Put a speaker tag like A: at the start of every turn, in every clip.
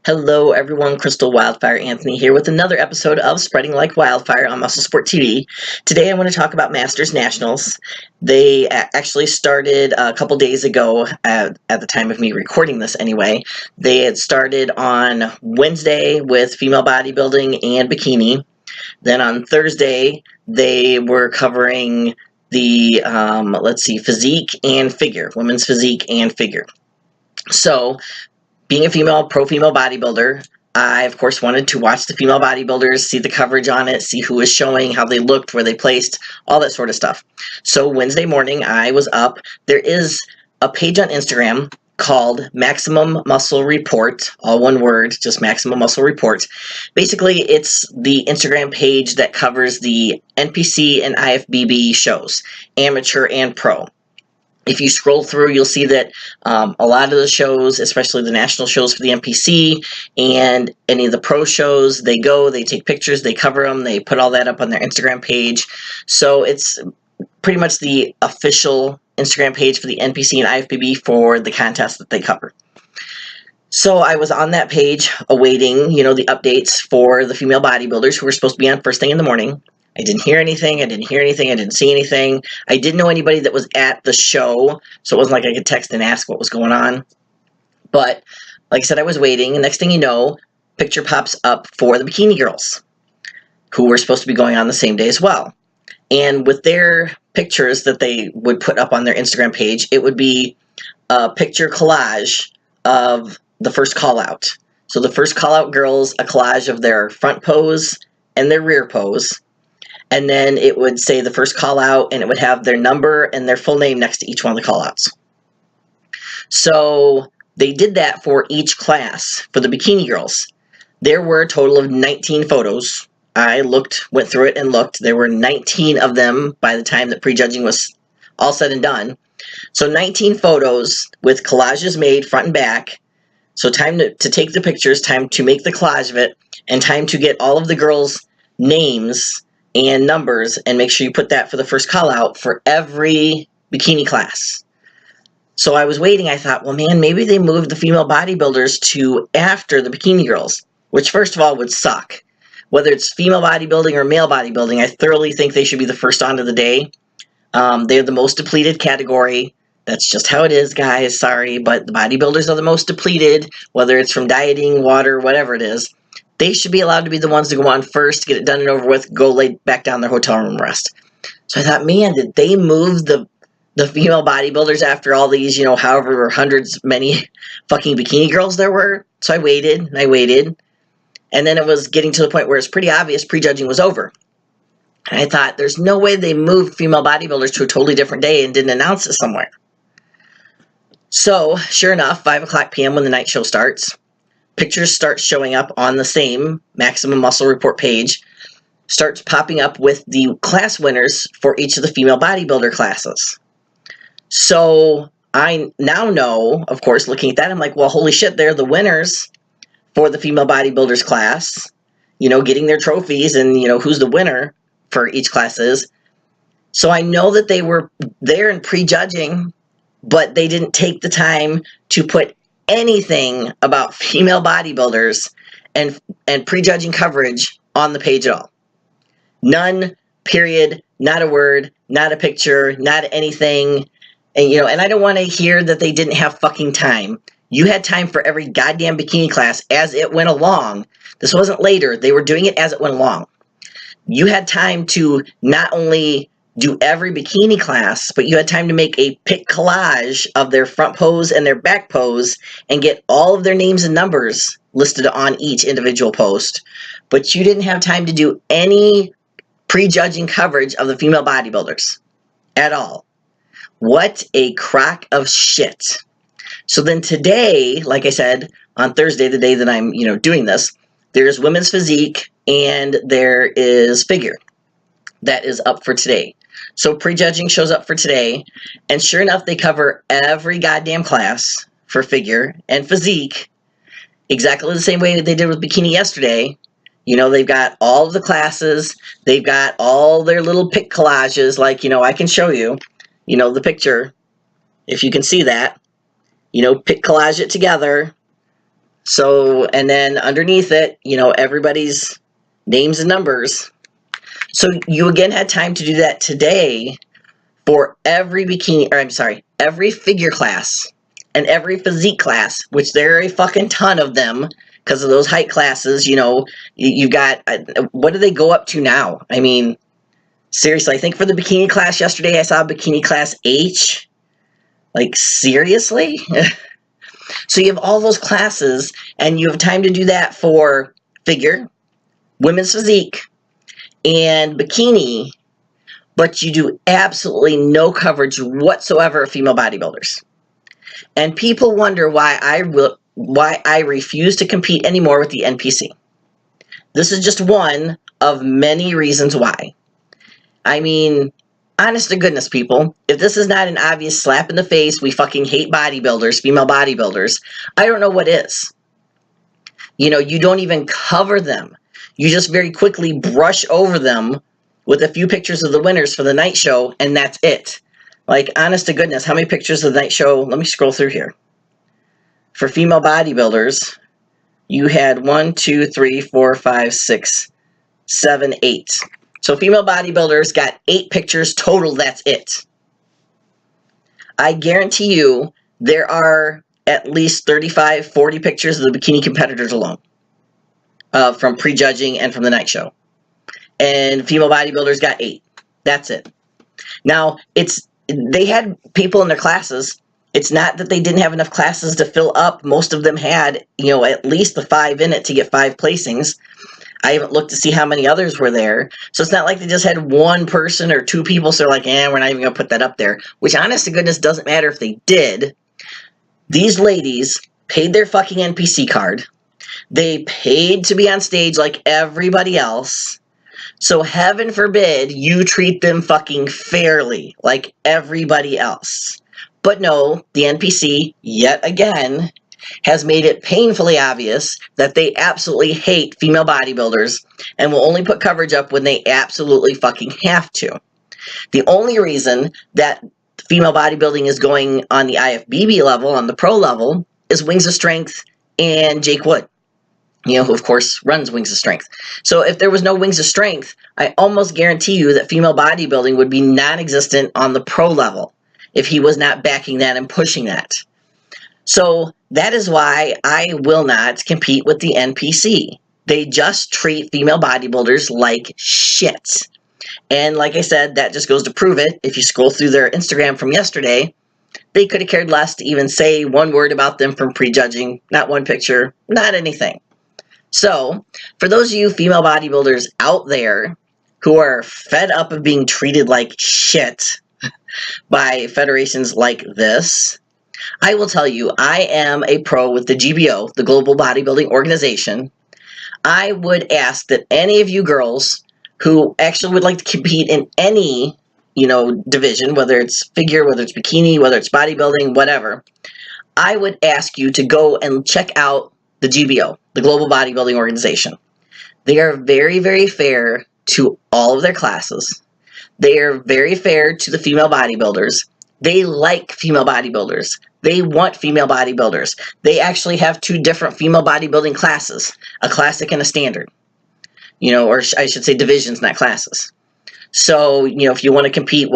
A: Hello everyone, Crystal Wildfyre Anthony here with another episode of Spreading Like Wildfire on Muscle Sport TV. Today I want to talk about Masters Nationals. They actually started a couple days ago at the time of me recording this anyway. They had started on Wednesday with female bodybuilding and bikini. Then on Thursday they were covering the, physique and figure, women's physique and figure. So, being a pro-female bodybuilder, I, of course, wanted to watch the female bodybuilders, see the coverage on it, see who was showing, how they looked, where they placed, all that sort of stuff. So Wednesday morning, I was up. There is a page on Instagram called Maximum Muscle Report, all one word, just Maximum Muscle Report. Basically, it's the Instagram page that covers the NPC and IFBB shows, amateur and pro. If you scroll through, you'll see that a lot of the shows, especially the national shows for the NPC and any of the pro shows, they take pictures, they cover them, they put all that up on their Instagram page. So it's pretty much the official Instagram page for the NPC and IFBB for the contest that they cover. So I was on that page awaiting, the updates for the female bodybuilders who were supposed to be on first thing in the morning. I didn't hear anything. I didn't see anything. I didn't know anybody that was at the show, so it wasn't like I could text and ask what was going on. But, like I said, I was waiting, and next thing you know, picture pops up for the bikini girls, who were supposed to be going on the same day as well. And with their pictures that they would put up on their Instagram page, it would be a picture collage of the first call-out. So the first call-out girls, a collage of their front pose and their rear pose. And then it would say the first call out, and it would have their number and their full name next to each one of the call outs. So they did that for each class. For the bikini girls, there were a total of 19 photos. I went through it and looked. There were 19 of them by the time that prejudging was all said and done. So 19 photos with collages made front and back. So time to take the pictures, time to make the collage of it, and time to get all of the girls' names and numbers, and make sure you put that for the first call out for every bikini class. So I was waiting. I thought, well, man, maybe they moved the female bodybuilders to after the bikini girls, which first of all would suck. Whether it's female bodybuilding or male bodybuilding, I thoroughly think they should be the first on of the day. They're the most depleted category. That's just how it is, guys. Sorry, but the bodybuilders are the most depleted, whether it's from dieting, water, whatever it is. They should be allowed to be the ones to go on first, get it done and over with, go lay back down in their hotel room and rest. So I thought, man, did they move the female bodybuilders after all these, however hundreds, many fucking bikini girls there were? So I waited, and I waited. And then it was getting to the point where it's pretty obvious prejudging was over. And I thought, there's no way they moved female bodybuilders to a totally different day and didn't announce it somewhere. So, sure enough, 5 o'clock p.m. when the night show starts, pictures start showing up on the same Maximum Muscle Report page, starts popping up with the class winners for each of the female bodybuilder classes. So I now know, of course, looking at that, I'm like, well, holy shit, they're the winners for the female bodybuilders class, getting their trophies and, who's the winner for each class is. So I know that they were there in prejudging, but they didn't take the time to put anything about female bodybuilders and prejudging coverage on the page at all. None, period, not a word, not a picture, not anything. And I don't want to hear that they didn't have fucking time. You had time for every goddamn bikini class as it went along. This wasn't later. They were doing it as it went along. You had time to not only do every bikini class, but you had time to make a pic collage of their front pose and their back pose and get all of their names and numbers listed on each individual post. But you didn't have time to do any prejudging coverage of the female bodybuilders at all. What a crock of shit. So then today, like I said, on Thursday, the day that I'm, doing this, there's women's physique and there is figure. That is up for today. So prejudging shows up for today, and sure enough, they cover every goddamn class for figure and physique exactly the same way that they did with bikini yesterday. They've got all of the classes, they've got all their little pic collages, like, I can show you, the picture, if you can see that, pic collage it together. So, and then underneath it, you know, everybody's names and numbers. So you again had time to do that today for every bikini, or I'm sorry, every figure class and every physique class, which there are a fucking ton of them because of those height classes. You know, you've got, what do they go up to now? I mean, seriously, I think for the bikini class yesterday, I saw bikini class H. Like, seriously? So you have all those classes, and you have time to do that for figure, women's physique, and bikini, but you do absolutely no coverage whatsoever of female bodybuilders. And people wonder why I refuse to compete anymore with the NPC. This is just one of many reasons why. I mean, honest to goodness, people, if this is not an obvious slap in the face, we fucking hate bodybuilders, female bodybuilders, I don't know what is. You know, you don't even cover them. You just very quickly brush over them with a few pictures of the winners for the night show, and that's it. Like, honest to goodness, how many pictures of the night show? Let me scroll through here. For female bodybuilders, you had 1, 2, 3, 4, 5, 6, 7, 8. So female bodybuilders got 8 pictures total, that's it. I guarantee you there are at least 35, 40 pictures of the bikini competitors alone. From prejudging and from the night show. And female bodybuilders got 8. That's it. Now, they had people in their classes. It's not that they didn't have enough classes to fill up. Most of them had, you know, at least the 5 in it to get 5 placings. I haven't looked to see how many others were there. So it's not like they just had one person or 2 people, so they're like, we're not even going to put that up there. Which, honest to goodness, doesn't matter if they did. These ladies paid their fucking NPC card. They paid to be on stage like everybody else. So heaven forbid you treat them fucking fairly like everybody else. But no, the NPC, yet again, has made it painfully obvious that they absolutely hate female bodybuilders and will only put coverage up when they absolutely fucking have to. The only reason that female bodybuilding is going on the IFBB level, on the pro level, is Wings of Strength and Jake Wood. You know, who of course runs Wings of Strength. So if there was no Wings of Strength, I almost guarantee you that female bodybuilding would be non-existent on the pro level if he was not backing that and pushing that. So that is why I will not compete with the NPC. They just treat female bodybuilders like shit. And like I said, that just goes to prove it. If you scroll through their Instagram from yesterday, they could have cared less to even say one word about them from prejudging. Not one picture, not anything. So, for those of you female bodybuilders out there who are fed up of being treated like shit by federations like this, I will tell you, I am a pro with the GBO, the Global Bodybuilding Organization. I would ask that any of you girls who actually would like to compete in any, you know, division, whether it's figure, whether it's bikini, whether it's bodybuilding, whatever, I would ask you to go and check out the GBO, the Global Bodybuilding Organization. They are very, very fair to all of their classes. They are very fair to the female bodybuilders. They like female bodybuilders. They want female bodybuilders. They actually have 2 different female bodybuilding classes, a classic and a standard. You know, or I should say divisions, not classes. So, you know, if you want to compete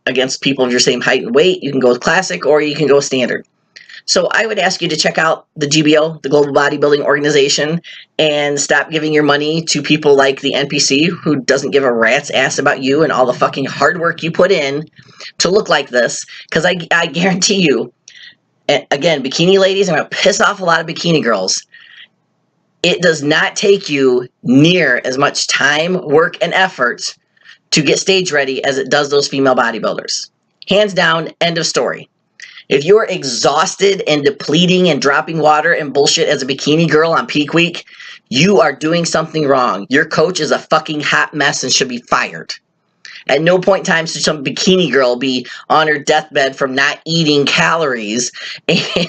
A: against people of your same height and weight, you can go with classic or you can go with standard. So I would ask you to check out the GBO, the Global Bodybuilding Organization, and stop giving your money to people like the NPC who doesn't give a rat's ass about you and all the fucking hard work you put in to look like this. Because I guarantee you, and again, bikini ladies, I'm going to piss off a lot of bikini girls. It does not take you near as much time, work, and effort to get stage ready as it does those female bodybuilders. Hands down, end of story. If you're exhausted and depleting and dropping water and bullshit as a bikini girl on peak week, you are doing something wrong. Your coach is a fucking hot mess and should be fired. At no point in time should some bikini girl be on her deathbed from not eating calories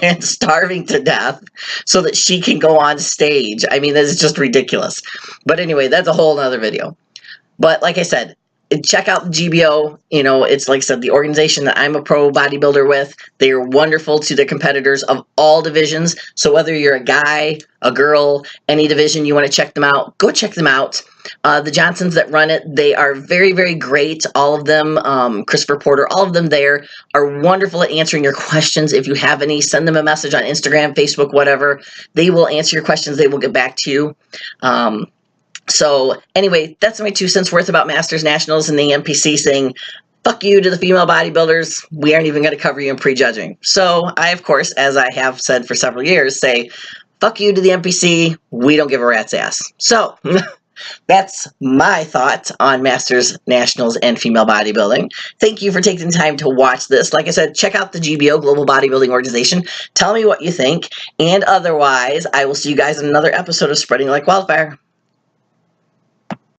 A: and starving to death so that she can go on stage. I mean, that is just ridiculous. But anyway, that's a whole other video. But like I said, check out the GBO. You know, it's like I said, the organization that I'm a pro bodybuilder with. They are wonderful to their competitors of all divisions. So whether you're a guy, a girl, any division, you want to check them out, go check them out. The Johnsons that run it, they are very, very great. All of them, Christopher Porter, all of them there are wonderful at answering your questions. If you have any, send them a message on Instagram, Facebook, whatever. They will answer your questions. They will get back to you. So anyway, that's my 2 cents worth about Masters Nationals and the NPC saying, fuck you to the female bodybuilders. We aren't even going to cover you in prejudging. So I, of course, as I have said for several years, say, fuck you to the NPC. We don't give a rat's ass. So that's my thought on Masters Nationals and female bodybuilding. Thank you for taking the time to watch this. Like I said, check out the GBO, Global Bodybuilding Organization. Tell me what you think. And otherwise, I will see you guys in another episode of Spreading Like Wildfire.